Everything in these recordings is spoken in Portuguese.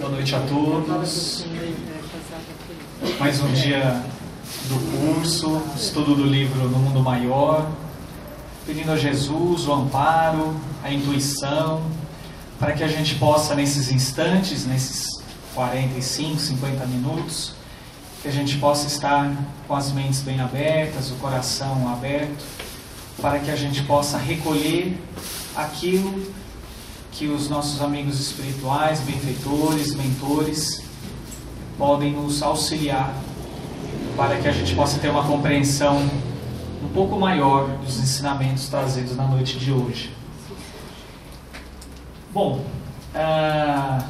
Boa noite a todos. Mais um dia do curso, estudo do livro No Mundo Maior, pedindo a Jesus o amparo, a intuição, para que a gente possa nesses instantes, nesses 45, 50 minutos, que a gente possa estar com as mentes bem abertas, o coração aberto, para que a gente possa recolher aquilo que os nossos amigos espirituais, benfeitores, mentores, podem nos auxiliar para que a gente possa ter uma compreensão um pouco maior dos ensinamentos trazidos na noite de hoje. Bom,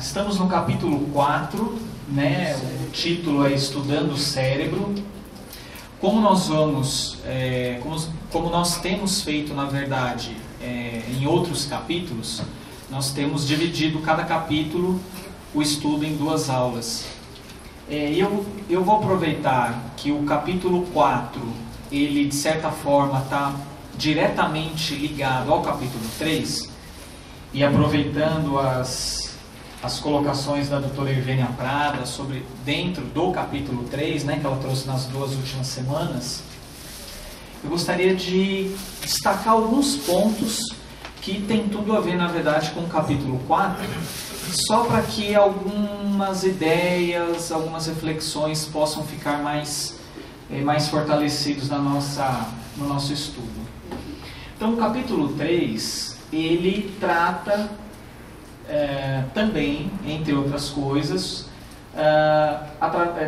estamos no capítulo 4, né? O título é Estudando o Cérebro. Como nós vamos, como nós temos feito, na verdade, em outros capítulos, nós temos dividido cada capítulo, o estudo, em 2 aulas. Eu vou aproveitar que o capítulo 4, ele de certa forma está diretamente ligado ao capítulo 3, e aproveitando as colocações da doutora Irvênia Prada sobre dentro do capítulo 3, né, que ela trouxe nas 2 últimas semanas, eu gostaria de destacar alguns pontos que tem tudo a ver, na verdade, com o capítulo 4, só para que algumas ideias, algumas reflexões possam ficar mais fortalecidos no nosso estudo. Então, o capítulo 3, ele trata também, entre outras coisas,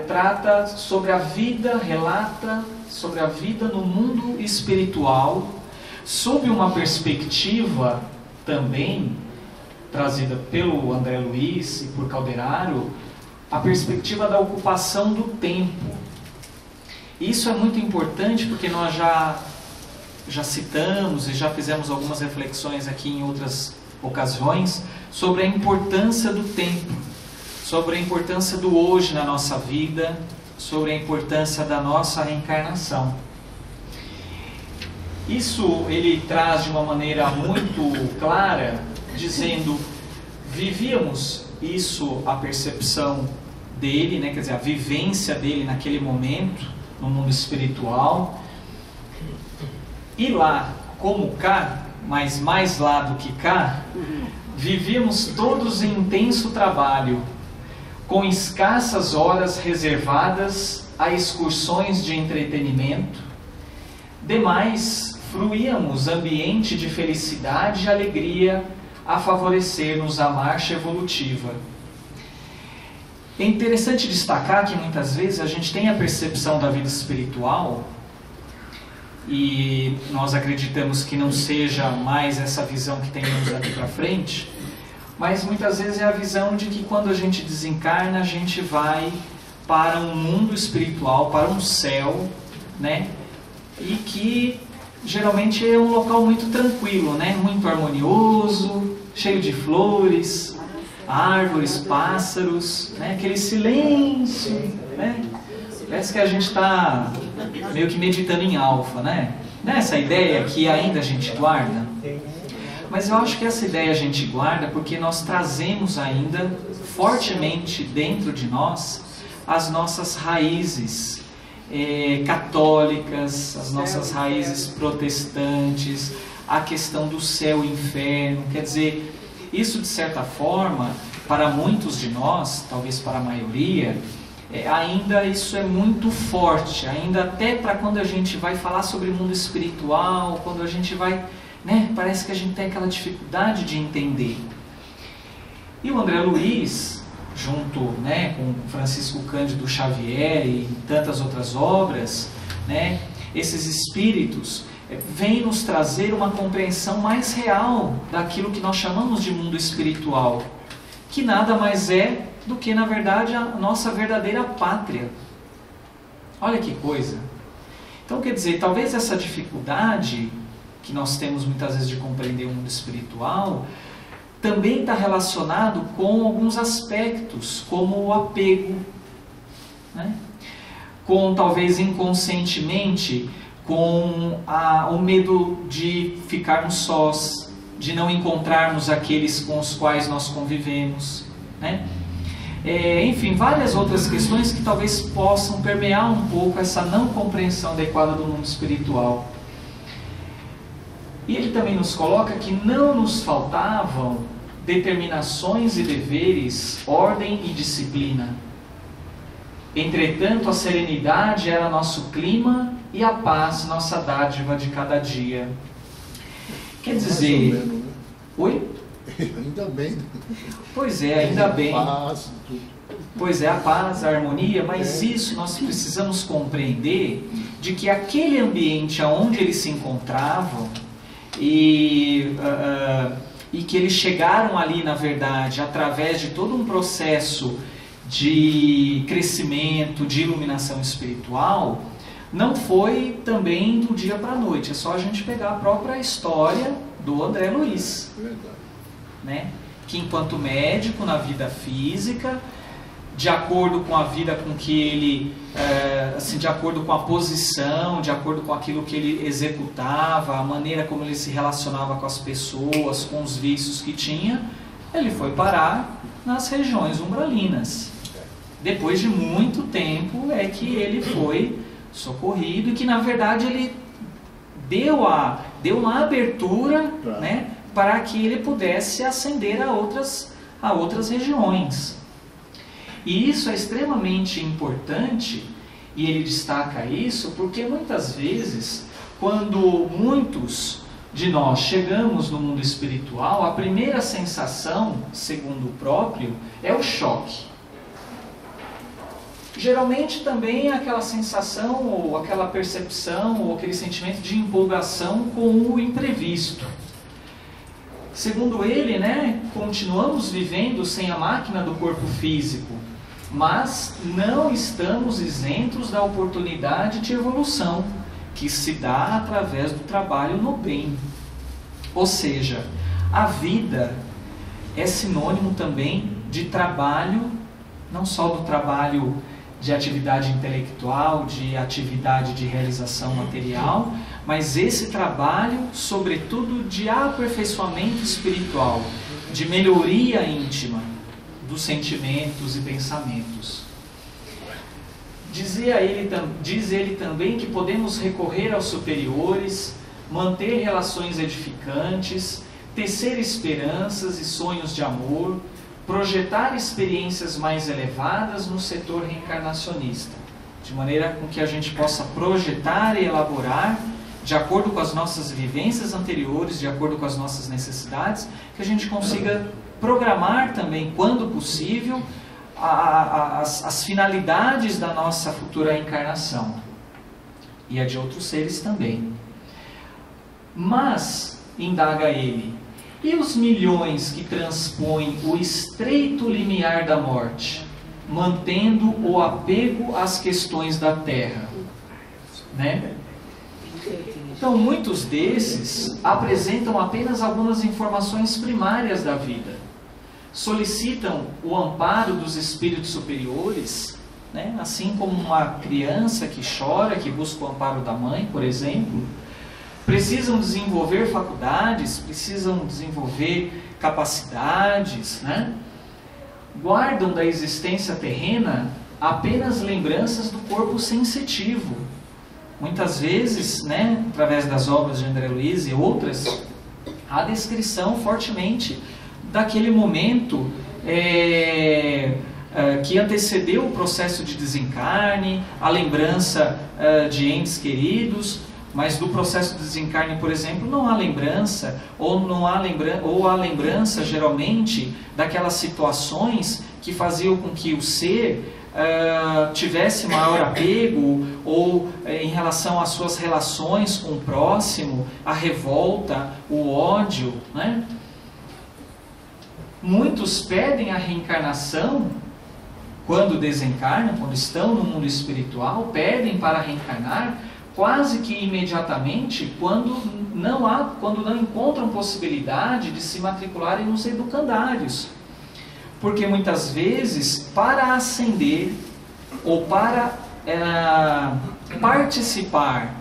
trata sobre a vida, relata sobre a vida no mundo espiritual, sob uma perspectiva também trazida pelo André Luiz e por Calderaro, a perspectiva da ocupação do tempo. Isso é muito importante porque nós já citamos e já fizemos algumas reflexões aqui em outras ocasiões sobre a importância do tempo, sobre a importância do hoje na nossa vida, sobre a importância da nossa reencarnação. Isso ele traz de uma maneira muito clara, dizendo, vivíamos isso, a percepção dele, né, quer dizer, a vivência dele naquele momento, no mundo espiritual, e lá, como cá, mas mais lá do que cá, vivíamos todos em intenso trabalho, com escassas horas reservadas a excursões de entretenimento. Demais, fruíamos ambiente de felicidade e alegria a favorecer-nos a marcha evolutiva. É interessante destacar que muitas vezes a gente tem a percepção da vida espiritual e nós acreditamos que não seja mais essa visão que tenhamos daqui para frente, mas muitas vezes é a visão de que quando a gente desencarna, a gente vai para um mundo espiritual, para um céu, né? E que geralmente é um local muito tranquilo, né? Muito harmonioso, cheio de flores, árvores, pássaros, né? Aquele silêncio, né? Parece que a gente está meio que meditando em alfa, né? Não é essa ideia que ainda a gente guarda? Mas eu acho que essa ideia a gente guarda porque nós trazemos ainda fortemente dentro de nós as nossas raízes católicas, as nossas raízes protestantes, a questão do céu e inferno. Quer dizer, isso de certa forma, para muitos de nós, talvez para a maioria, ainda isso é muito forte, ainda até para quando a gente vai falar sobre o mundo espiritual, quando a gente vai, né, parece que a gente tem aquela dificuldade de entender. E o André Luiz, junto, né, com Francisco Cândido Xavier e tantas outras obras, né, esses espíritos vêm nos trazer uma compreensão mais real daquilo que nós chamamos de mundo espiritual, que nada mais é do que, na verdade, a nossa verdadeira pátria. Olha que coisa! Então, quer dizer, talvez essa dificuldade que nós temos muitas vezes de compreender o mundo espiritual também está relacionado com alguns aspectos, como o apego, né? Com talvez inconscientemente, com o medo de ficarmos sós, de não encontrarmos aqueles com os quais nós convivemos, né? enfim, várias outras questões que talvez possam permear um pouco essa não compreensão adequada do mundo espiritual. E ele também nos coloca que não nos faltavam determinações e deveres, ordem e disciplina. Entretanto, a serenidade era nosso clima e a paz nossa dádiva de cada dia. Quer dizer... Oi? Ainda bem. Pois é, ainda bem. Pois é, a paz, a harmonia, mas isso nós precisamos compreender de que aquele ambiente onde eles se encontravam e que eles chegaram ali, na verdade, através de todo um processo de crescimento, de iluminação espiritual, não foi também do dia para a noite. É só a gente pegar a própria história do André Luiz, né? Que enquanto médico na vida física, de acordo com a vida com que ele, assim, de acordo com a posição, de acordo com aquilo que ele executava, a maneira como ele se relacionava com as pessoas, com os vícios que tinha, ele foi parar nas regiões umbralinas. Depois de muito tempo é que ele foi socorrido e que na verdade ele deu uma abertura, né, para que ele pudesse ascender a outras regiões. E isso é extremamente importante, e ele destaca isso porque muitas vezes, quando muitos de nós chegamos no mundo espiritual, a primeira sensação, segundo o próprio, é o choque. Geralmente também é aquela sensação, ou aquela percepção, ou aquele sentimento de empolgação com o imprevisto. Segundo ele, né, continuamos vivendo sem a máquina do corpo físico, mas não estamos isentos da oportunidade de evolução, que se dá através do trabalho no bem. Ou seja, a vida é sinônimo também de trabalho, não só do trabalho de atividade intelectual, de atividade de realização material, mas esse trabalho, sobretudo, de aperfeiçoamento espiritual, de melhoria íntima dos sentimentos e pensamentos. Diz ele também que podemos recorrer aos superiores, manter relações edificantes, tecer esperanças e sonhos de amor, projetar experiências mais elevadas no setor reencarnacionista, de maneira com que a gente possa projetar e elaborar, de acordo com as nossas vivências anteriores, de acordo com as nossas necessidades, que a gente consiga programar também, quando possível, as finalidades da nossa futura encarnação e a de outros seres também. Mas, indaga ele, e os milhões que transpõem o estreito limiar da morte, mantendo o apego às questões da terra, né? Então, muitos desses apresentam apenas algumas informações primárias da vida, solicitam o amparo dos espíritos superiores, né? Assim como uma criança que chora, que busca o amparo da mãe, por exemplo. Precisam desenvolver faculdades, precisam desenvolver capacidades, né? Guardam da existência terrena apenas lembranças do corpo sensitivo. Muitas vezes, né, através das obras de André Luiz e outras, a descrição fortemente daquele momento que antecedeu o processo de desencarne, a lembrança de entes queridos. Mas do processo de desencarne, por exemplo, não há lembrança, ou há lembrança geralmente daquelas situações que faziam com que o ser tivesse maior apego, ou em relação às suas relações com o próximo, a revolta, o ódio, né? Muitos pedem a reencarnação quando desencarnam, quando estão no mundo espiritual, pedem para reencarnar quase que imediatamente quando não encontram possibilidade de se matricularem nos educandários. Porque muitas vezes, para ascender ou para participar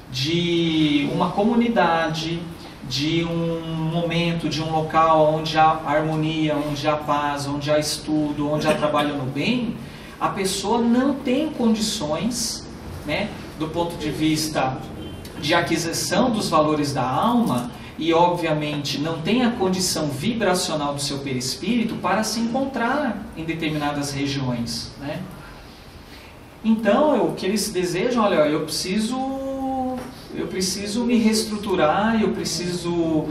de uma comunidade, de um momento, de um local onde há harmonia, onde há paz, onde há estudo, onde há trabalho no bem, a pessoa não tem condições, né, do ponto de vista de aquisição dos valores da alma, e obviamente não tem a condição vibracional do seu perispírito para se encontrar em determinadas regiões, né? Então, o que eles desejam, olha, eu preciso me reestruturar, eu preciso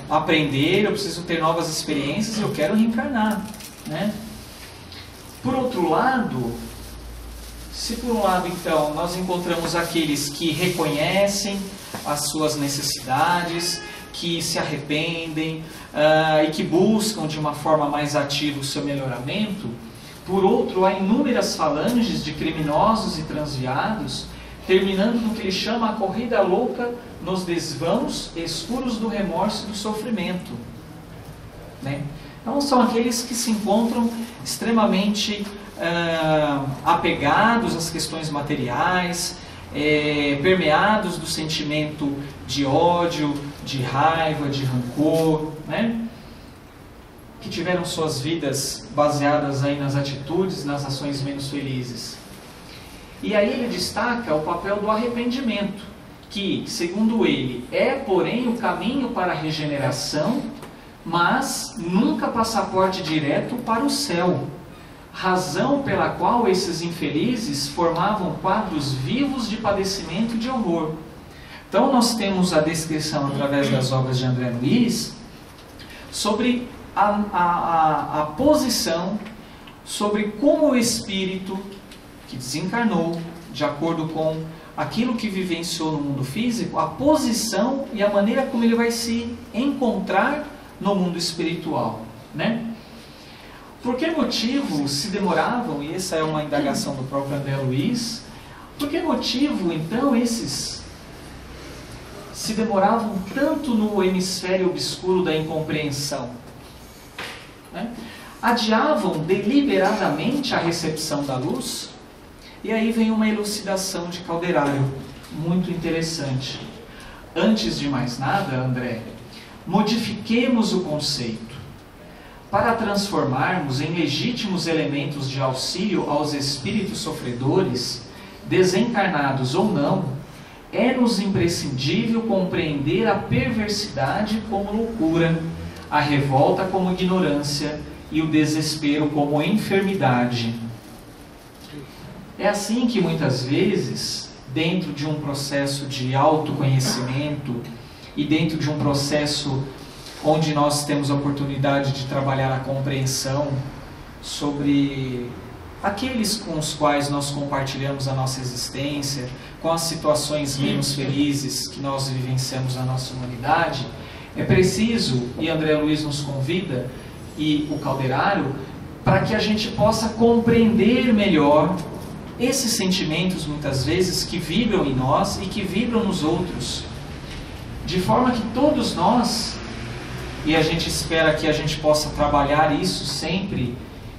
aprender, eu preciso ter novas experiências, eu quero reencarnar, né? Por outro lado, se por um lado então nós encontramos aqueles que reconhecem as suas necessidades, que se arrependem e que buscam de uma forma mais ativa o seu melhoramento, por outro, há inúmeras falanges de criminosos e transviados, terminando no que ele chama a corrida louca nos desvãos escuros do remorso e do sofrimento, né? Então são aqueles que se encontram extremamente apegados às questões materiais, permeados do sentimento de ódio, de raiva, de rancor, né? Que tiveram suas vidas baseadas aí nas atitudes, nas ações menos felizes. E aí ele destaca o papel do arrependimento, que, segundo ele, é, porém, o caminho para a regeneração, mas nunca passaporte direto para o céu, razão pela qual esses infelizes formavam quadros vivos de padecimento e de horror. Então nós temos a descrição através das obras de André Luiz sobre a posição, sobre como o espírito que desencarnou, de acordo com aquilo que vivenciou no mundo físico, a posição e a maneira como ele vai se encontrar no mundo espiritual, né? Por que motivo se demoravam, e essa é uma indagação do próprio André Luiz, por que motivo então esses se demoravam tanto no hemisfério obscuro da incompreensão, né? Adiavam deliberadamente a recepção da luz? E aí vem uma elucidação de Calderaro, muito interessante. Antes de mais nada, André, modifiquemos o conceito. Para transformarmos em legítimos elementos de auxílio aos espíritos sofredores, desencarnados ou não, é-nos imprescindível compreender a perversidade como loucura, a revolta como ignorância e o desespero como enfermidade. É assim que muitas vezes, dentro de um processo de autoconhecimento e dentro de um processo onde nós temos a oportunidade de trabalhar a compreensão sobre aqueles com os quais nós compartilhamos a nossa existência, com as situações menos felizes que nós vivenciamos na nossa humanidade, é preciso, e André Luiz nos convida, e o Calderaro, para que a gente possa compreender melhor esses sentimentos, muitas vezes, que vibram em nós e que vibram nos outros, de forma que todos nós, e a gente espera que a gente possa trabalhar isso sempre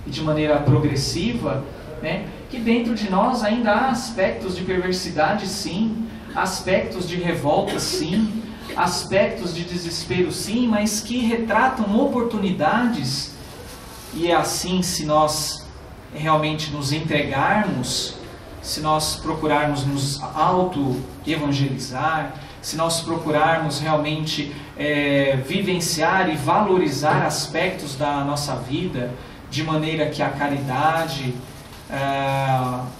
e de maneira progressiva, né, que dentro de nós ainda há aspectos de perversidade, sim, aspectos de revolta, sim, aspectos de desespero, sim, mas que retratam oportunidades, e é assim, se nós realmente nos entregarmos, se nós procurarmos nos auto-evangelizar, se nós procurarmos realmente vivenciar e valorizar aspectos da nossa vida, de maneira que a caridade,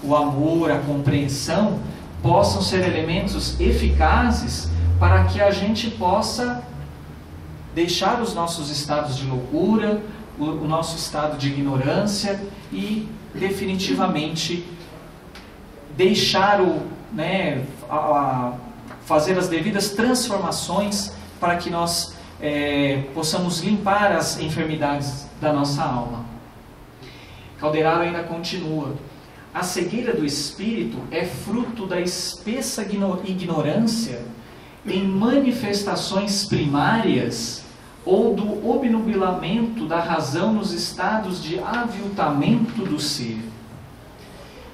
o amor, a compreensão possam ser elementos eficazes para que a gente possa deixar os nossos estados de loucura, o nosso estado de ignorância e definitivamente deixar fazer as devidas transformações para que nós possamos limpar as enfermidades da nossa alma. Calderaro ainda continua: a cegueira do espírito é fruto da espessa ignorância em manifestações primárias ou do obnubilamento da razão nos estados de aviltamento do ser.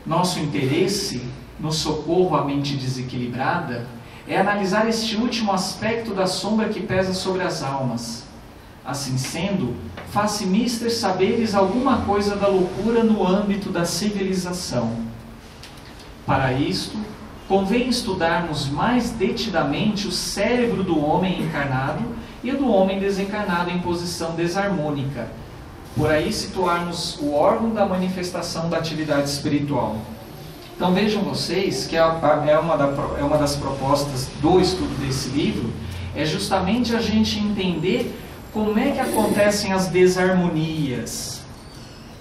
Nosso interesse no socorro à mente desequilibrada é analisar este último aspecto da sombra que pesa sobre as almas. Assim sendo, faz-se mister saberes alguma coisa da loucura no âmbito da civilização. Para isto, convém estudarmos mais detidamente o cérebro do homem encarnado e o do homem desencarnado em posição desarmônica, por aí situarmos o órgão da manifestação da atividade espiritual. Então vejam vocês que é uma das propostas do estudo desse livro, é justamente a gente entender como é que acontecem as desarmonias,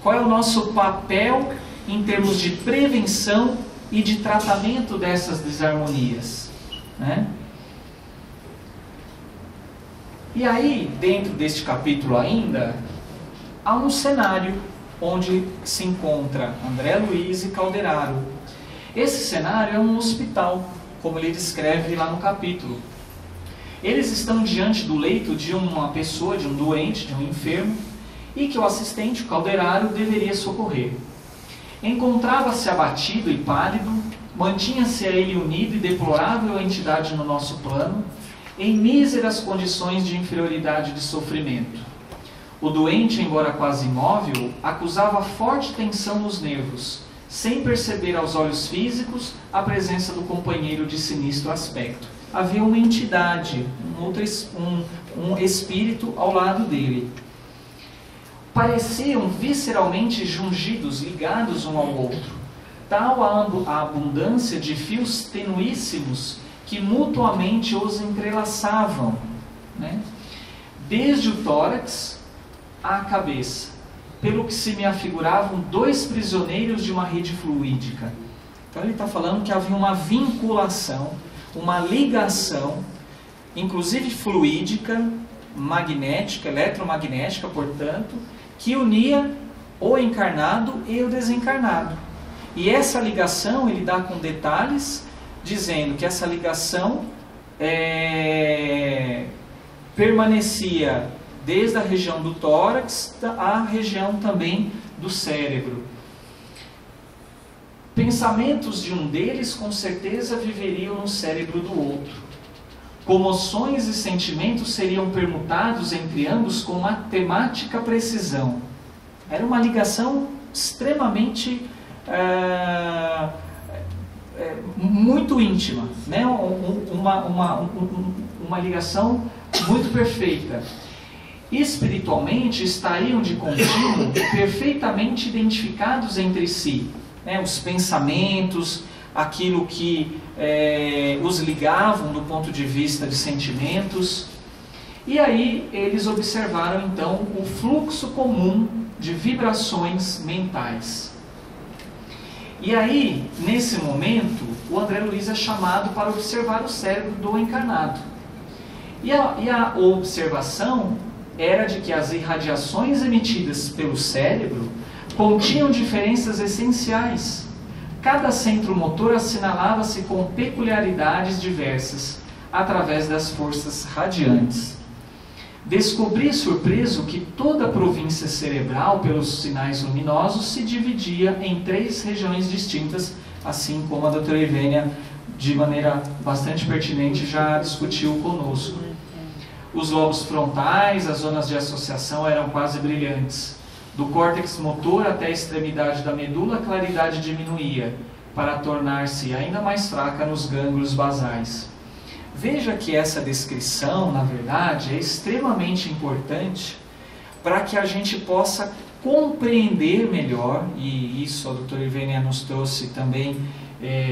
qual é o nosso papel em termos de prevenção e de tratamento dessas desarmonias, né? E aí, dentro deste capítulo ainda, há um cenário onde se encontra André Luiz e Calderaro. Esse cenário é um hospital, como ele descreve lá no capítulo. Eles estão diante do leito de uma pessoa, de um doente, de um enfermo, e que o assistente, o Calderaro, deveria socorrer. Encontrava-se abatido e pálido, mantinha-se a ele unido e deplorável entidade no nosso plano, em míseras condições de inferioridade e de sofrimento. O doente, embora quase imóvel, acusava forte tensão nos nervos, sem perceber aos olhos físicos a presença do companheiro de sinistro aspecto. Havia uma entidade, um espírito ao lado dele. Pareciam visceralmente jungidos, ligados um ao outro. Tal a abundância de fios tenuíssimos que mutuamente os entrelaçavam, né? Desde o tórax à cabeça, pelo que se me afiguravam dois prisioneiros de uma rede fluídica. Então ele está falando que havia uma vinculação, uma ligação, inclusive fluídica, magnética, eletromagnética, portanto, que unia o encarnado e o desencarnado. E essa ligação ele dá com detalhes, dizendo que essa ligação permanecia desde a região do tórax à região também do cérebro. Pensamentos de um deles com certeza viveriam no cérebro do outro. Comoções e sentimentos seriam permutados entre ambos com matemática precisão. Era uma ligação extremamente muito íntima, né? Uma ligação muito perfeita. Espiritualmente estariam de contínuo perfeitamente identificados entre si, né? Os pensamentos, aquilo que os ligavam do ponto de vista de sentimentos. E aí eles observaram então o fluxo comum de vibrações mentais. E aí, nesse momento, o André Luiz é chamado para observar o cérebro do encarnado. E a observação era de que as irradiações emitidas pelo cérebro continham diferenças essenciais. Cada centro motor assinalava-se com peculiaridades diversas, através das forças radiantes. Descobri surpreso que toda a província cerebral, pelos sinais luminosos, se dividia em 3 regiões distintas, assim como a doutora Ivênia, de maneira bastante pertinente, já discutiu conosco. Os lobos frontais, as zonas de associação eram quase brilhantes. Do córtex motor até a extremidade da medula, a claridade diminuía, para tornar-se ainda mais fraca nos gânglios basais. Veja que essa descrição, na verdade, é extremamente importante para que a gente possa compreender melhor, e isso a doutora Ivênia nos trouxe também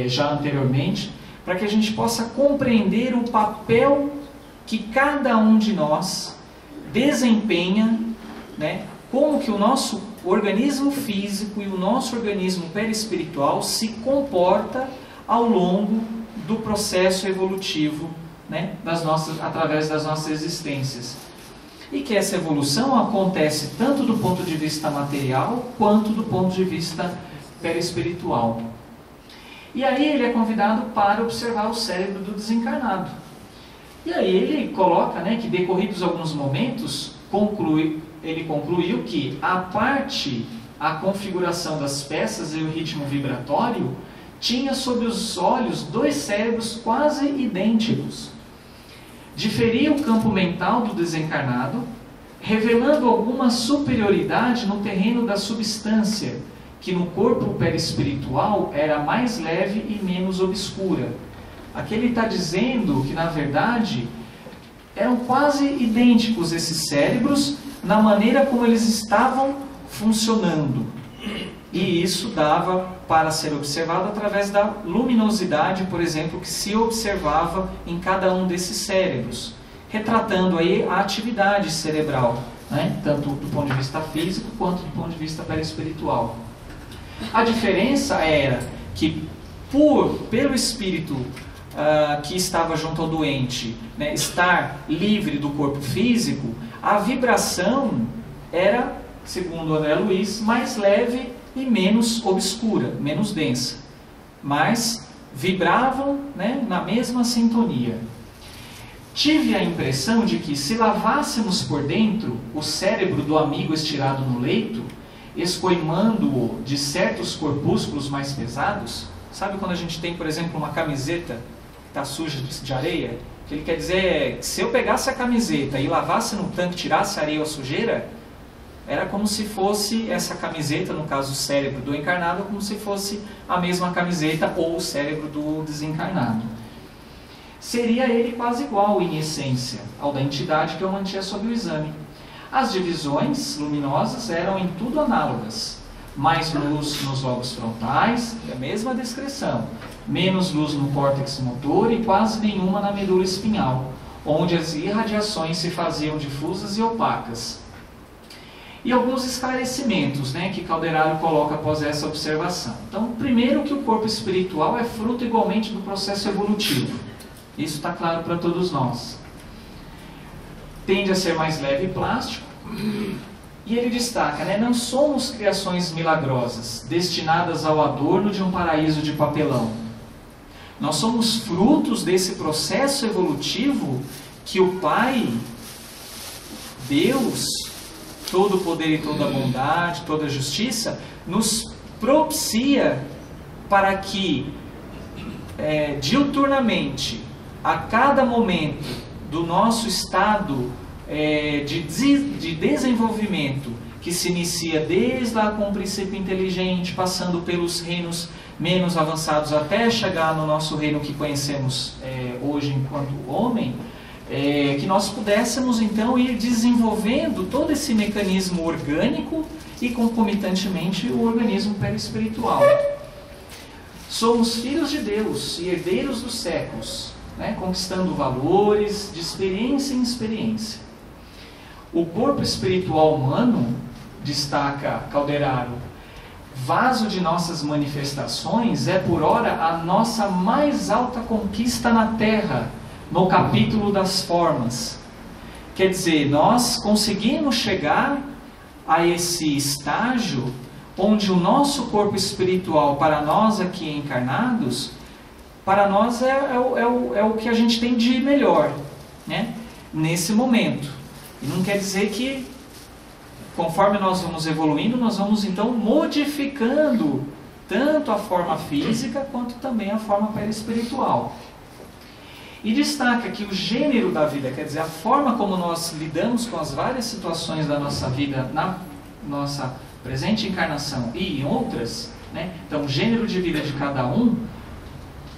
já anteriormente, para que a gente possa compreender o papel que cada um de nós desempenha, né, como que o nosso organismo físico e o nosso organismo perispiritual se comporta ao longo do processo evolutivo, né, através das nossas existências. E que essa evolução acontece tanto do ponto de vista material, quanto do ponto de vista perispiritual. E aí ele é convidado para observar o cérebro do desencarnado. E aí ele coloca, né, que decorridos alguns momentos, ele concluiu que a configuração das peças e o ritmo vibratório tinha sob os olhos 2 cérebros quase idênticos. Diferia o campo mental do desencarnado, revelando alguma superioridade no terreno da substância, que no corpo perispiritual era mais leve e menos obscura. Aqui ele está dizendo que, na verdade, eram quase idênticos esses cérebros na maneira como eles estavam funcionando. E isso dava para ser observado através da luminosidade, por exemplo, que se observava em cada um desses cérebros, retratando aí a atividade cerebral, né? Tanto do ponto de vista físico quanto do ponto de vista perispiritual. A diferença era que, pelo espírito que estava junto ao doente, né, estar livre do corpo físico, a vibração era, segundo André Luiz, mais leve e menos obscura, menos densa. Mas vibravam, né, na mesma sintonia. Tive a impressão de que, se lavássemos por dentro o cérebro do amigo estirado no leito, escoimando-o de certos corpúsculos mais pesados, sabe quando a gente tem, por exemplo, uma camiseta que está suja de areia? O que ele quer dizer é que, se eu pegasse a camiseta e lavasse no tanque, tirasse a areia ou a sujeira, era como se fosse essa camiseta, no caso o cérebro do encarnado, como se fosse a mesma camiseta ou o cérebro do desencarnado. Seria ele quase igual em essência ao da entidade que eu mantinha sob o exame. As divisões luminosas eram em tudo análogas. Mais luz nos lobos frontais, a mesma descrição. Menos luz no córtex motor e quase nenhuma na medula espinhal, onde as irradiações se faziam difusas e opacas. E alguns esclarecimentos, né, que Calderaro coloca após essa observação. Então, primeiro, que o corpo espiritual é fruto igualmente do processo evolutivo. Isso está claro para todos nós. Tende a ser mais leve e plástico. E ele destaca, né, não somos criações milagrosas, destinadas ao adorno de um paraíso de papelão. Nós somos frutos desse processo evolutivo que o Pai, Deus, todo o poder e toda a bondade, toda a justiça, nos propicia para que, diuturnamente, a cada momento do nosso estado de desenvolvimento, que se inicia desde lá com o princípio inteligente, passando pelos reinos menos avançados até chegar no nosso reino que conhecemos hoje enquanto homem, que nós pudéssemos então ir desenvolvendo todo esse mecanismo orgânico e concomitantemente o organismo perispiritual. Somos filhos de Deus e herdeiros dos séculos, né, conquistando valores de experiência em experiência. O corpo espiritual humano, destaca Calderaro, vaso de nossas manifestações, é por ora a nossa mais alta conquista na Terra, no capítulo das formas. Quer dizer, nós conseguimos chegar a esse estágio onde o nosso corpo espiritual, para nós aqui encarnados, para nós é o que a gente tem de melhor, né, nesse momento. E não quer dizer que, conforme nós vamos evoluindo, nós vamos então modificando tanto a forma física quanto também a forma perispiritual. E destaca que o gênero da vida, quer dizer, a forma como nós lidamos com as várias situações da nossa vida na nossa presente encarnação e em outras, né? Então o gênero de vida de cada um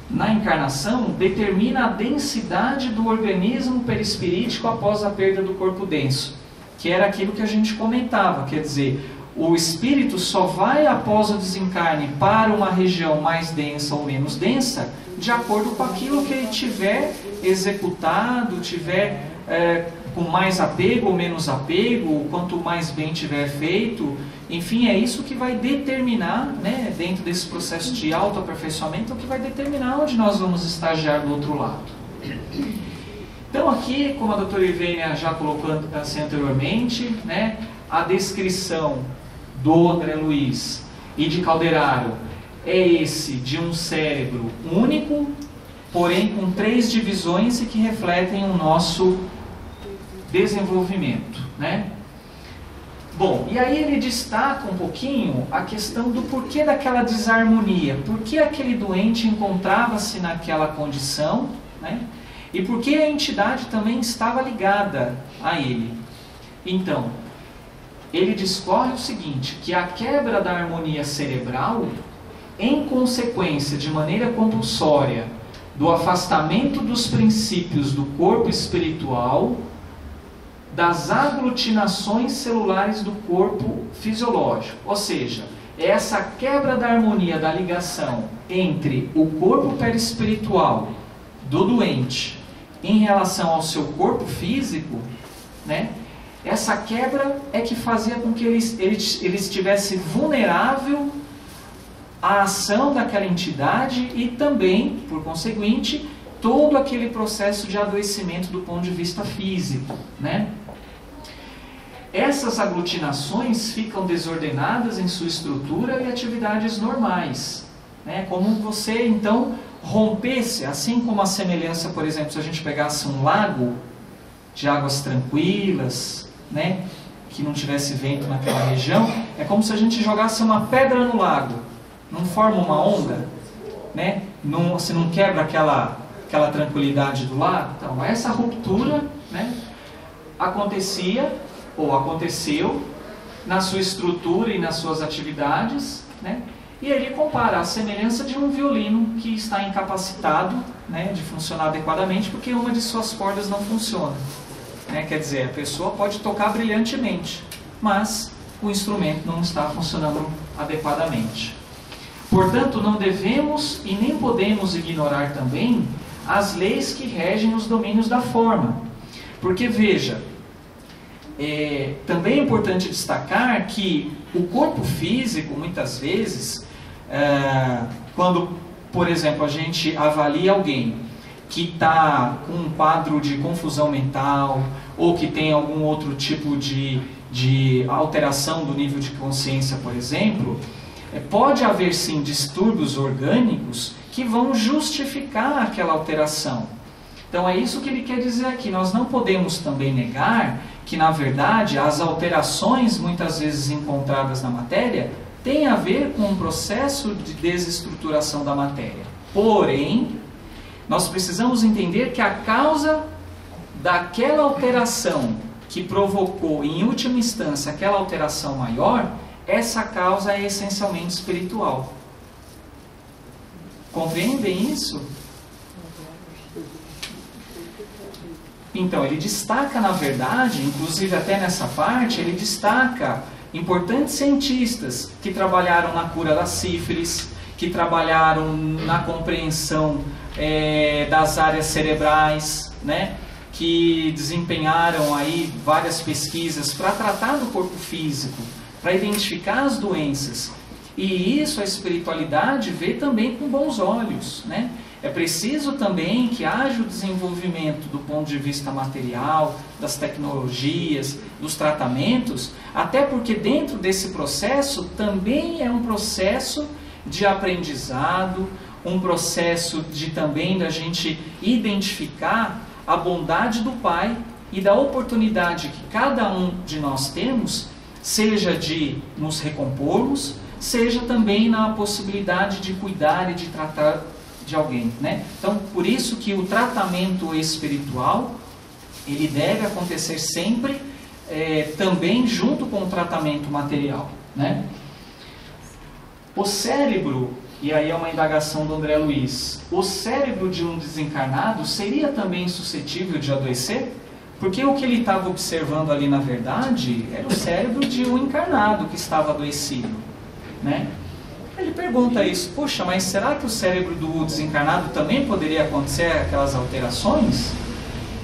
na encarnação determina a densidade do organismo perispirítico após a perda do corpo denso, que era aquilo que a gente comentava, quer dizer, o espírito só vai após o desencarne para uma região mais densa ou menos densa, de acordo com aquilo que ele tiver executado, tiver com mais apego ou menos apego, quanto mais bem tiver feito. Enfim, é isso que vai determinar, né, dentro desse processo de autoaperfeiçoamento, o que vai determinar onde nós vamos estagiar do outro lado. Então aqui, como a doutora Ivênia já colocou assim anteriormente, né, a descrição do André Luiz e de Calderaro é esse de um cérebro único, porém com 3 divisões e que refletem o nosso desenvolvimento, né? Bom, e aí ele destaca um pouquinho a questão do porquê daquela desarmonia, por que aquele doente encontrava-se naquela condição, né? E por que a entidade também estava ligada a ele. Então, ele discorre o seguinte, que a quebra da harmonia cerebral, em consequência de maneira compulsória do afastamento dos princípios do corpo espiritual, das aglutinações celulares do corpo fisiológico. Ou seja, essa quebra da harmonia da ligação entre o corpo perispiritual do doente em relação ao seu corpo físico, né? Essa quebra é que fazia com que ele estivesse vulnerável à ação daquela entidade e também, por conseguinte, todo aquele processo de adoecimento do ponto de vista físico, né? Essas aglutinações ficam desordenadas em sua estrutura e atividades normais, né? Como você então rompesse, assim como a semelhança, por exemplo, se a gente pegasse um lago de águas tranquilas, né? Que não tivesse vento naquela região, é como se a gente jogasse uma pedra no lago, não forma uma onda, né? Você não quebra aquela tranquilidade do lago. Então, essa ruptura, né, acontecia ou aconteceu na sua estrutura e nas suas atividades, né? E ele compara a semelhança de um violino que está incapacitado, né, de funcionar adequadamente porque uma de suas cordas não funciona, né? Quer dizer, a pessoa pode tocar brilhantemente, mas o instrumento não está funcionando adequadamente. Portanto, não devemos e nem podemos ignorar também as leis que regem os domínios da forma. Porque, veja, também é importante destacar que o corpo físico, muitas vezes, quando, por exemplo, a gente avalia alguém que está com um quadro de confusão mental ou que tem algum outro tipo de alteração do nível de consciência, por exemplo, pode haver sim distúrbios orgânicos que vão justificar aquela alteração. Então é isso que ele quer dizer aqui. Nós não podemos também negar que, na verdade, as alterações muitas vezes encontradas na matéria têm a ver com um processo de desestruturação da matéria. Porém, nós precisamos entender que a causa daquela alteração que provocou, em última instância, aquela alteração maior, essa causa é essencialmente espiritual. Compreendem isso? Então, ele destaca, na verdade, inclusive até nessa parte, ele destaca importantes cientistas que trabalharam na cura da sífilis, que trabalharam na compreensão das áreas cerebrais, né? Que desempenharam aí várias pesquisas para tratar do corpo físico, para identificar as doenças. E isso a espiritualidade vê também com bons olhos, né? É preciso também que haja o desenvolvimento do ponto de vista material, das tecnologias, dos tratamentos, até porque dentro desse processo também é um processo de aprendizado, um processo de também da gente identificar a bondade do Pai e da oportunidade que cada um de nós temos, seja de nos recompormos, seja também na possibilidade de cuidar e de tratar de alguém, né? Então, por isso que o tratamento espiritual, ele deve acontecer sempre também junto com o tratamento material, né? O cérebro, e aí é uma indagação do André Luiz, o cérebro de um desencarnado seria também suscetível de adoecer? Porque o que ele estava observando ali, na verdade, era o cérebro de um encarnado que estava adoecido, né? Ele pergunta isso, puxa, mas será que o cérebro do desencarnado também poderia acontecer aquelas alterações?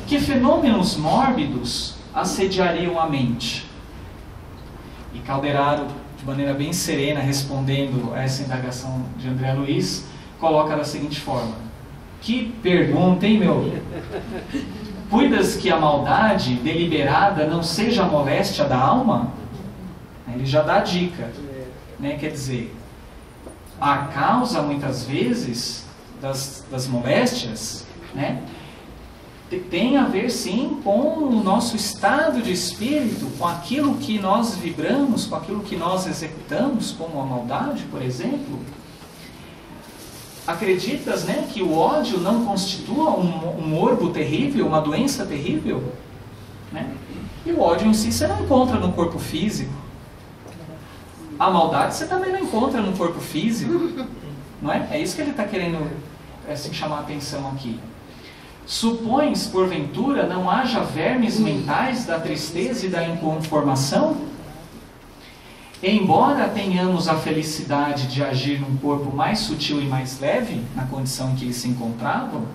Que fenômenos mórbidos assediariam a mente? E Calderaro, de maneira bem serena, respondendo a essa indagação de André Luiz, coloca da seguinte forma: que pergunta, hein, meu? Cuidas que a maldade deliberada não seja a moléstia da alma? Ele já dá a dica, né? Quer dizer, a causa, muitas vezes, das moléstias, né, tem a ver sim com o nosso estado de espírito, com aquilo que nós vibramos, com aquilo que nós executamos, como a maldade, por exemplo. Acreditas, né, que o ódio não constitua um morbo terrível, uma doença terrível? Né? E o ódio em si você não encontra no corpo físico. A maldade você também não encontra no corpo físico. Não é? É isso que ele está querendo assim, chamar a atenção aqui. Supões, porventura, não haja vermes mentais da tristeza e da inconformação? Embora tenhamos a felicidade de agir num corpo mais sutil e mais leve, na condição em que eles se encontravam,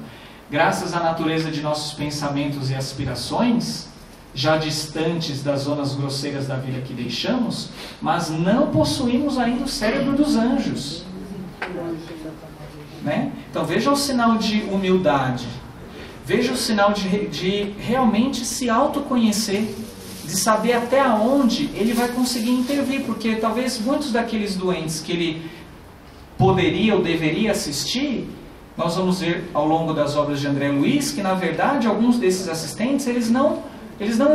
graças à natureza de nossos pensamentos e aspirações, já distantes das zonas grosseiras da vida que deixamos, mas não possuímos ainda o cérebro dos anjos. Né? Então veja o sinal de humildade. Veja o sinal de realmente se autoconhecer, de saber até onde ele vai conseguir intervir, porque talvez muitos daqueles doentes que ele poderia ou deveria assistir, nós vamos ver ao longo das obras de André Luiz, que na verdade alguns desses assistentes, eles não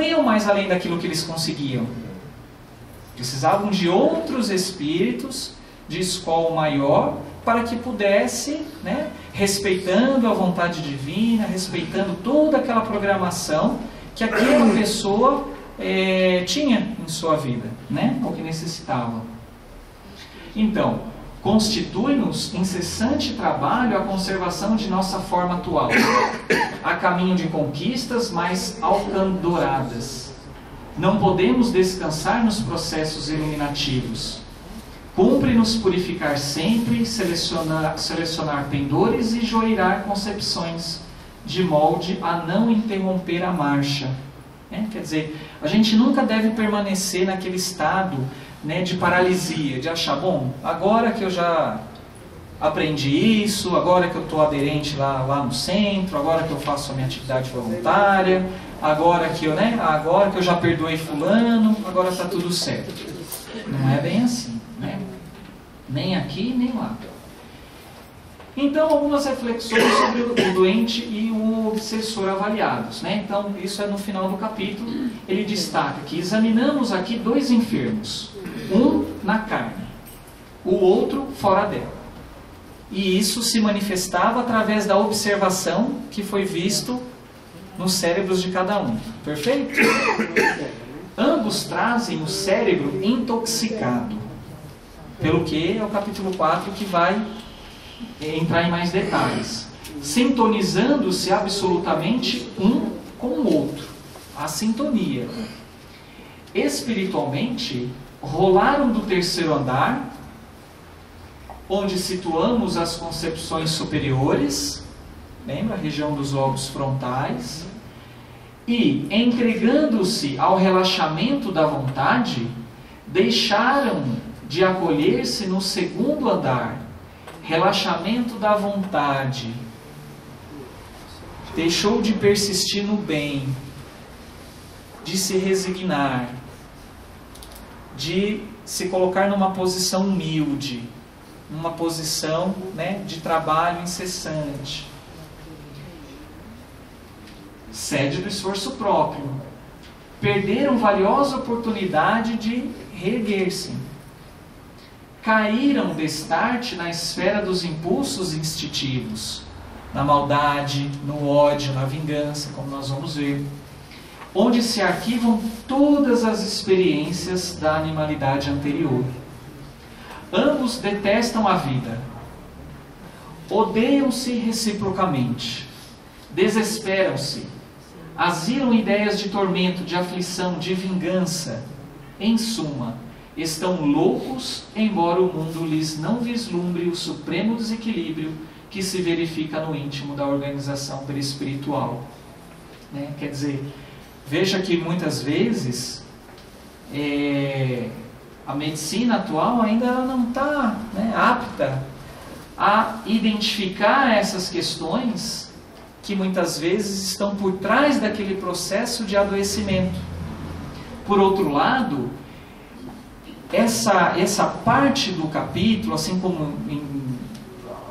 iam mais além daquilo que eles conseguiam. Precisavam de outros espíritos de escola maior, para que pudesse, né, respeitando a vontade divina, respeitando toda aquela programação que aquela pessoa tinha em sua vida, né, o que necessitava. Então, constitui-nos incessante trabalho a conservação de nossa forma atual, a caminho de conquistas mais alcandoradas. Não podemos descansar nos processos iluminativos. Cumpre-nos purificar sempre, selecionar pendores e joirar concepções, de molde a não interromper a marcha. Quer dizer, a gente nunca deve permanecer naquele estado, né, de paralisia, de achar, bom, agora que eu já aprendi isso, agora que eu estou aderente lá no centro, agora que eu faço a minha atividade voluntária, agora que eu já perdoei fulano, agora está tudo certo. Não é bem assim. Né? Nem aqui, nem lá. Então, algumas reflexões sobre o doente e o obsessor avaliados. Né? Então, isso é no final do capítulo. Ele destaca que examinamos aqui dois enfermos. Um na carne, o outro fora dela. E isso se manifestava através da observação que foi visto nos cérebros de cada um. Perfeito? Ambos trazem o cérebro intoxicado. Pelo que é o capítulo 4 que vai entrar em mais detalhes. Sintonizando-se absolutamente um com o outro. A sintonia. Espiritualmente, rolaram do terceiro andar, onde situamos as concepções superiores, lembra? A região dos lobos frontais, e, entregando-se ao relaxamento da vontade, deixaram de acolher-se no segundo andar, relaxamento da vontade, deixou de persistir no bem, de se resignar, de se colocar numa posição humilde, numa posição, né, de trabalho incessante, sede do esforço próprio, perderam valiosa oportunidade de reerguer-se. Caíram destarte na esfera dos impulsos instintivos, na maldade, no ódio, na vingança, como nós vamos ver, onde se arquivam todas as experiências da animalidade anterior. Ambos detestam a vida, odeiam-se reciprocamente, desesperam-se, asilam ideias de tormento, de aflição, de vingança. Em suma, estão loucos, embora o mundo lhes não vislumbre o supremo desequilíbrio que se verifica no íntimo da organização perispiritual. Né? Quer dizer, veja que muitas vezes a medicina atual ainda não está, né, apta a identificar essas questões que muitas vezes estão por trás daquele processo de adoecimento. Por outro lado, essa parte do capítulo, assim como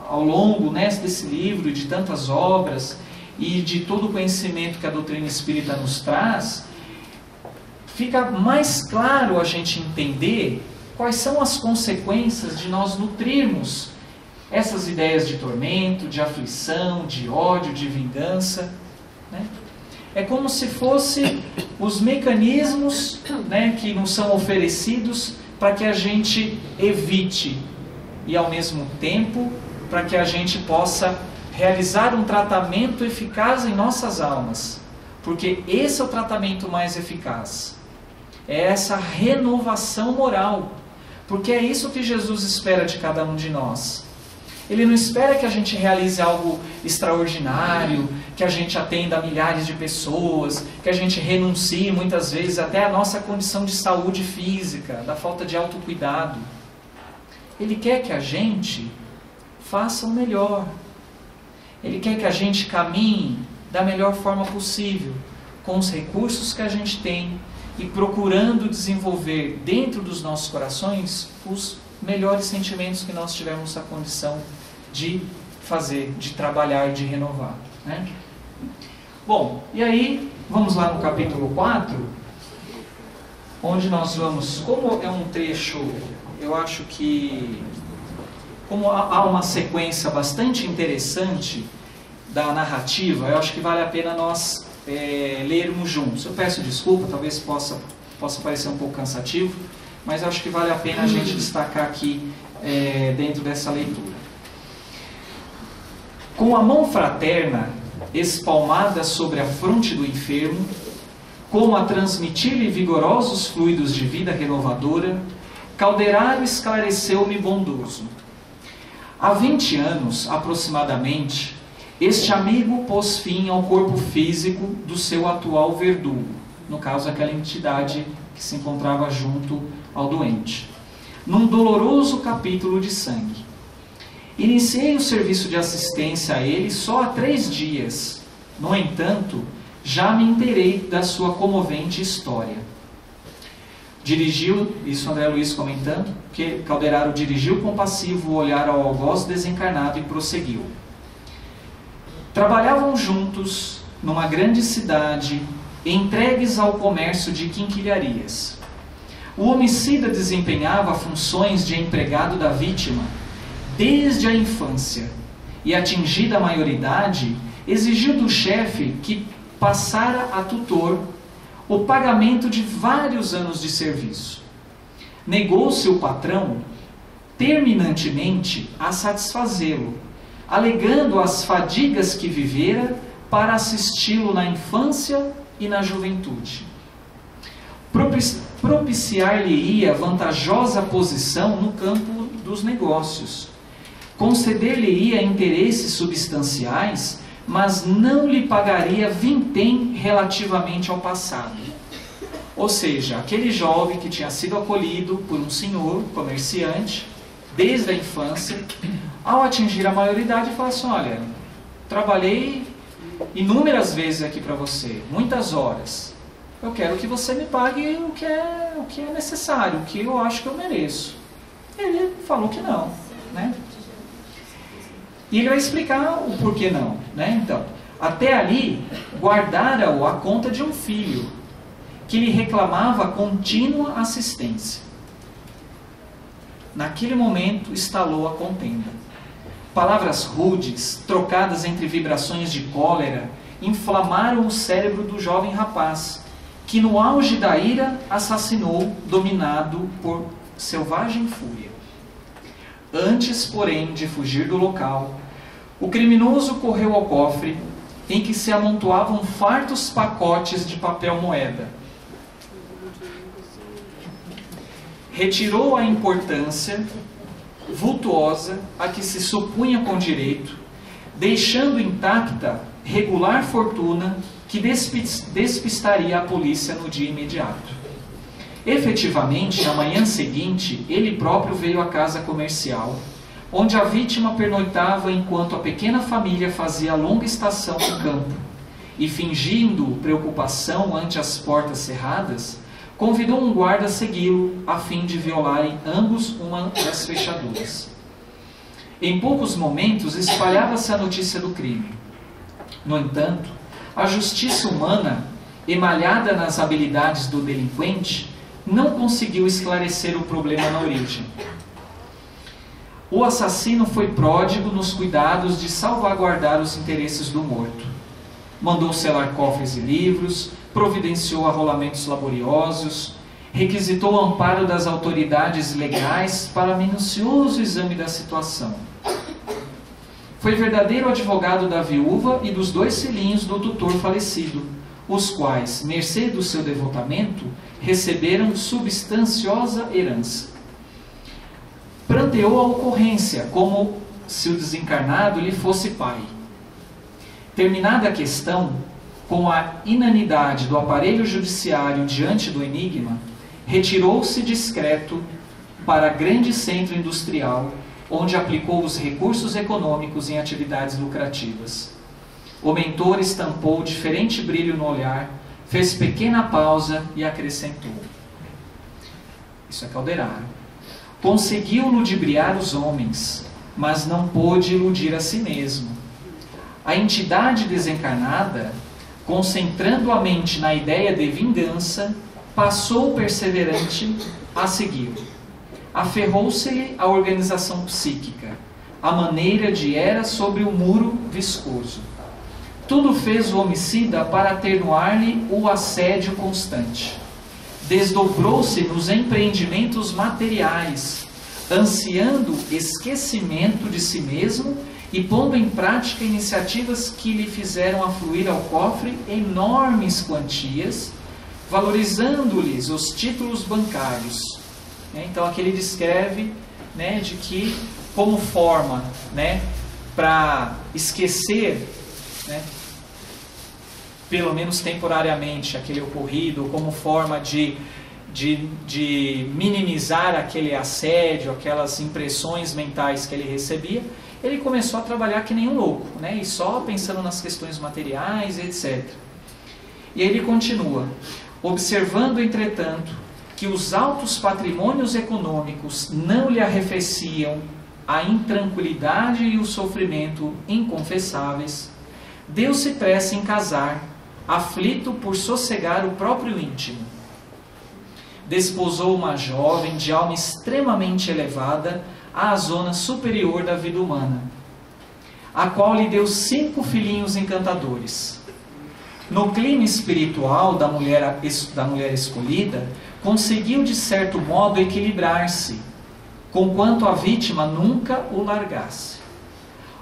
ao longo, né, desse livro e de tantas obras, e de todo o conhecimento que a doutrina espírita nos traz, fica mais claro a gente entender quais são as consequências de nós nutrirmos essas ideias de tormento, de aflição, de ódio, de vingança, né? É como se fossem os mecanismos, né, que nos são oferecidos para que a gente evite e, ao mesmo tempo, para que a gente possa realizar um tratamento eficaz em nossas almas. Porque esse é o tratamento mais eficaz. É essa renovação moral. Porque é isso que Jesus espera de cada um de nós. Ele não espera que a gente realize algo extraordinário, que a gente atenda milhares de pessoas, que a gente renuncie muitas vezes até a nossa condição de saúde física, da falta de autocuidado. Ele quer que a gente faça o melhor. Ele quer que a gente caminhe da melhor forma possível, com os recursos que a gente tem e procurando desenvolver dentro dos nossos corações os melhores sentimentos que nós tivermos a condição de fazer, de trabalhar, de renovar, né? Bom, e aí vamos lá no capítulo 4, onde nós vamos, como é um trecho, eu acho que, como há uma sequência bastante interessante da narrativa, eu acho que vale a pena nós lermos juntos. Eu peço desculpa, talvez possa parecer um pouco cansativo, mas eu acho que vale a pena a gente destacar aqui dentro dessa leitura. Com a mão fraterna espalmada sobre a fronte do enfermo, como a transmitir-lhe vigorosos fluidos de vida renovadora, Calderaro esclareceu-me bondoso. Há 20 anos, aproximadamente, este amigo pôs fim ao corpo físico do seu atual verdugo, no caso aquela entidade que se encontrava junto ao doente, num doloroso capítulo de sangue. Iniciei o serviço de assistência a ele só há 3 dias. No entanto, já me inteirei da sua comovente história. Dirigiu, isso André Luiz comentando, que Calderaro dirigiu compassivo o olhar ao algoz desencarnado e prosseguiu. Trabalhavam juntos numa grande cidade, entregues ao comércio de quinquilharias. O homicida desempenhava funções de empregado da vítima desde a infância e, atingida a maioridade, exigiu do chefe que passara a tutor o pagamento de vários anos de serviço. Negou-se o patrão terminantemente a satisfazê-lo, alegando as fadigas que vivera para assisti-lo na infância e na juventude. Propiciar-lhe-ia vantajosa posição no campo dos negócios. Conceder-lhe-ia interesses substanciais, mas não lhe pagaria vintém relativamente ao passado. Ou seja, aquele jovem que tinha sido acolhido por um senhor comerciante, desde a infância, ao atingir a maioridade, fala assim: olha, trabalhei inúmeras vezes aqui para você, muitas horas. Eu quero que você me pague o que é necessário, o que eu acho que eu mereço. Ele falou que não, né? E ele vai explicar o porquê não, né? Então, até ali, guardara-o a conta de um filho, que lhe reclamava contínua assistência. Naquele momento, estalou a contenda. Palavras rudes, trocadas entre vibrações de cólera, inflamaram o cérebro do jovem rapaz, que no auge da ira assassinou, dominado por selvagem fúria. Antes, porém, de fugir do local, o criminoso correu ao cofre, em que se amontoavam fartos pacotes de papel moeda. Retirou a importância vultuosa a que se supunha com direito, deixando intacta regular fortuna que despistaria a polícia no dia imediato. Efetivamente, na manhã seguinte, ele próprio veio à casa comercial, onde a vítima pernoitava enquanto a pequena família fazia longa estação no campo, e, fingindo preocupação ante as portas cerradas, convidou um guarda a segui-lo, a fim de violarem ambos uma das fechaduras. Em poucos momentos espalhava-se a notícia do crime. No entanto, a justiça humana, emalhada nas habilidades do delinquente, não conseguiu esclarecer o problema na origem. O assassino foi pródigo nos cuidados de salvaguardar os interesses do morto. Mandou selar cofres e livros, providenciou arrolamentos laboriosos, requisitou o amparo das autoridades legais para minucioso exame da situação. Foi verdadeiro advogado da viúva e dos 2 filhinhos do tutor falecido, os quais, mercê do seu devotamento, receberam substanciosa herança. Pranteou a ocorrência, como se o desencarnado lhe fosse pai. Terminada a questão, com a inanidade do aparelho judiciário diante do enigma, retirou-se discreto para grande centro industrial, onde aplicou os recursos econômicos em atividades lucrativas. O mentor estampou diferente brilho no olhar, fez pequena pausa e acrescentou. Isso é Calderaro. Conseguiu ludibriar os homens, mas não pôde iludir a si mesmo. A entidade desencarnada, concentrando a mente na ideia de vingança, passou perseverante a segui-lo. Aferrou-se-lhe a organização psíquica, a maneira de era sobre o muro viscoso. Tudo fez o homicida para atenuar-lhe o assédio constante. Desdobrou-se nos empreendimentos materiais, ansiando esquecimento de si mesmo e pondo em prática iniciativas que lhe fizeram afluir ao cofre enormes quantias, valorizando-lhes os títulos bancários. Então aqui ele descreve, de que como forma para esquecer, pelo menos temporariamente, aquele ocorrido, como forma de minimizar aquele assédio, aquelas impressões mentais que ele recebia, ele começou a trabalhar que nem um louco, e só pensando nas questões materiais, etc. E ele continua, observando, entretanto, que os altos patrimônios econômicos não lhe arrefeciam a intranquilidade e o sofrimento inconfessáveis, deu-se pressa em casar, aflito por sossegar o próprio íntimo. Desposou uma jovem de alma extremamente elevada à zona superior da vida humana, a qual lhe deu 5 filhinhos encantadores. No clima espiritual da mulher escolhida, conseguiu de certo modo equilibrar-se, conquanto a vítima nunca o largasse.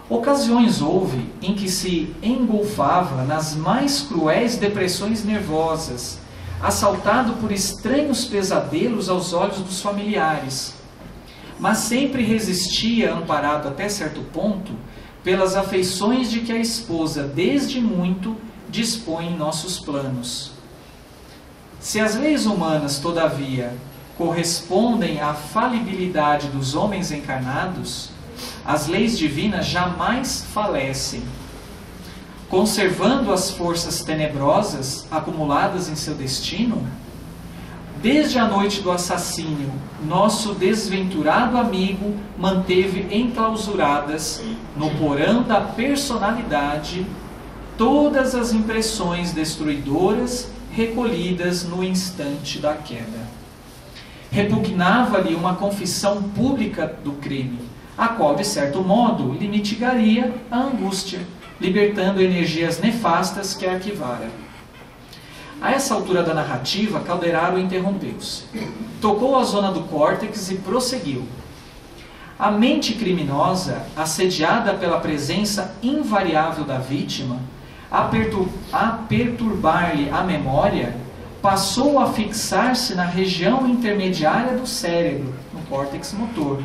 Ocasiões houve em que se engolfava nas mais cruéis depressões nervosas, assaltado por estranhos pesadelos aos olhos dos familiares, mas sempre resistia, amparado até certo ponto, pelas afeições de que a esposa, desde muito, dispõe em nossos planos. Se as leis humanas, todavia, correspondem à falibilidade dos homens encarnados, as leis divinas jamais falecem. Conservando as forças tenebrosas acumuladas em seu destino, desde a noite do assassínio, nosso desventurado amigo manteve enclausuradas no porão da personalidade todas as impressões destruidoras recolhidas no instante da queda. Repugnava-lhe uma confissão pública do crime, a qual, de certo modo, lhe mitigaria a angústia, libertando energias nefastas que arquivara. A essa altura da narrativa, Calderaro interrompeu-se. Tocou a zona do córtex e prosseguiu. A mente criminosa, assediada pela presença invariável da vítima, a perturbar-lhe a memória, passou a fixar-se na região intermediária do cérebro, no córtex motor,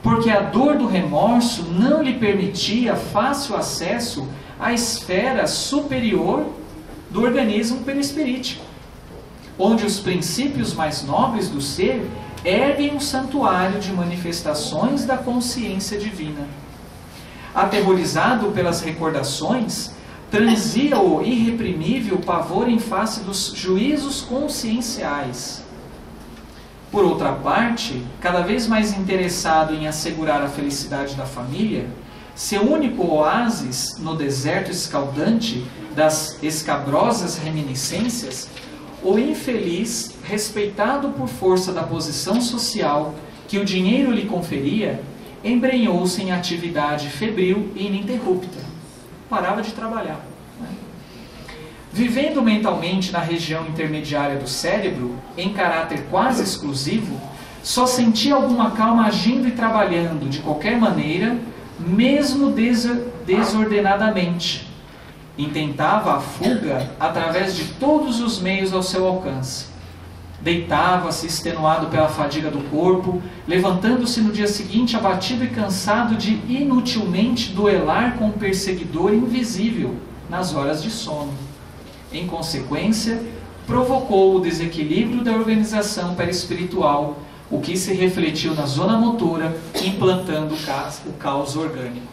porque a dor do remorso não lhe permitia fácil acesso à esfera superior do organismo perispirítico, onde os princípios mais nobres do ser erguem um santuário de manifestações da consciência divina. Aterrorizado pelas recordações, transia o irreprimível pavor em face dos juízos conscienciais. Por outra parte, cada vez mais interessado em assegurar a felicidade da família, seu único oásis no deserto escaldante das escabrosas reminiscências, o infeliz, respeitado por força da posição social que o dinheiro lhe conferia, embrenhou-se em atividade febril e ininterrupta. Parava de trabalhar. Vivendo mentalmente na região intermediária do cérebro, em caráter quase exclusivo, só sentia alguma calma agindo e trabalhando de qualquer maneira, mesmo desordenadamente. Intentava a fuga através de todos os meios ao seu alcance. Deitava-se extenuado pela fadiga do corpo, levantando-se no dia seguinte abatido e cansado de inutilmente duelar com um perseguidor invisível nas horas de sono. Em consequência, provocou o desequilíbrio da organização perispiritual, o que se refletiu na zona motora, implantando o caos orgânico.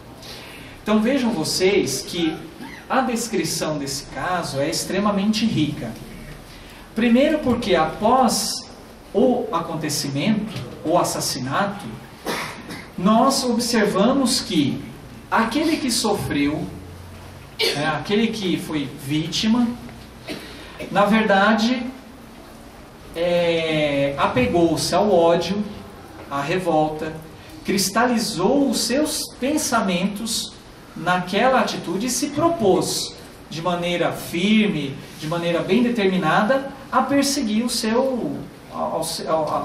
Então vejam vocês que a descrição desse caso é extremamente rica. Primeiro porque após o acontecimento, o assassinato, nós observamos que aquele que sofreu, aquele que foi vítima, na verdade, apegou-se ao ódio, à revolta, cristalizou os seus pensamentos naquela atitude e se propôs, de maneira firme, de maneira bem determinada, a perseguir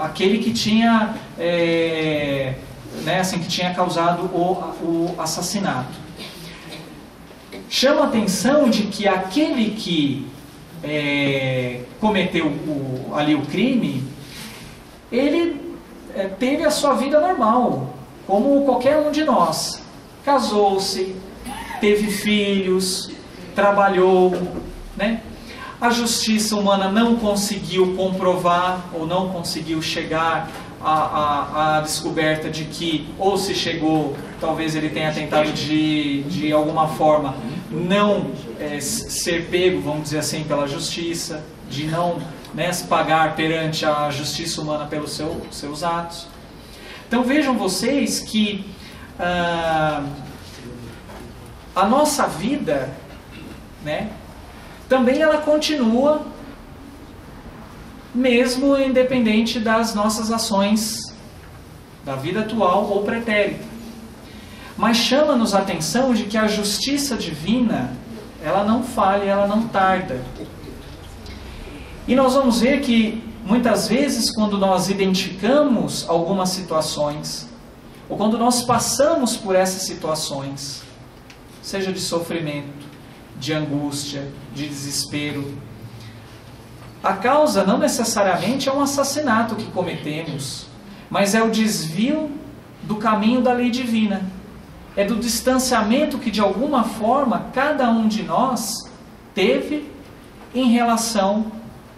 aquele que tinha, que tinha causado o assassinato. Chama a atenção de que aquele que cometeu ali o crime, ele teve a sua vida normal, como qualquer um de nós. Casou-se, teve filhos, trabalhou, né? A justiça humana não conseguiu comprovar ou não conseguiu chegar à descoberta de que, ou se chegou, talvez ele tenha tentado de alguma forma não ser pego, vamos dizer assim, pela justiça, de não pagar perante a justiça humana pelos seus atos. Então vejam vocês que a nossa vida, também ela continua, mesmo independente das nossas ações da vida atual ou pretérita. Mas chama-nos a atenção de que a justiça divina, ela não falha, ela não tarda. E nós vamos ver que muitas vezes quando nós identificamos algumas situações, ou quando nós passamos por essas situações, seja de sofrimento, de angústia, de desespero, a causa não necessariamente é um assassinato que cometemos, mas é o desvio do caminho da lei divina. É do distanciamento que de alguma forma cada um de nós teve em relação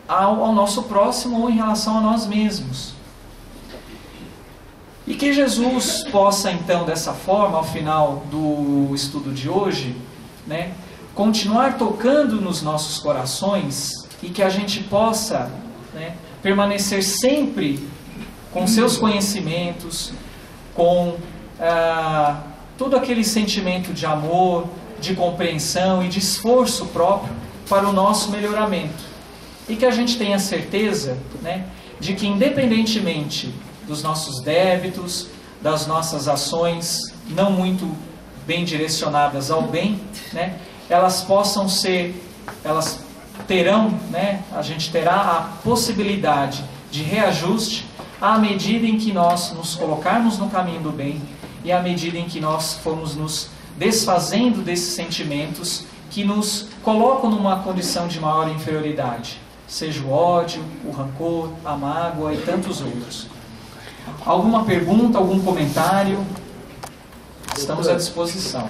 ao nosso próximo ou em relação a nós mesmos. E que Jesus possa então dessa forma, ao final do estudo de hoje, continuar tocando nos nossos corações e que a gente possa permanecer sempre com seus conhecimentos, com todo aquele sentimento de amor, de compreensão e de esforço próprio para o nosso melhoramento. E que a gente tenha certeza de que independentemente dos nossos débitos, das nossas ações não muito bem direcionadas ao bem, elas terão, a gente terá a possibilidade de reajuste à medida em que nós nos colocarmos no caminho do bem e à medida em que nós formos nos desfazendo desses sentimentos que nos colocam numa condição de maior inferioridade, seja o ódio, o rancor, a mágoa e tantos outros. Alguma pergunta, algum comentário? Estamos à disposição.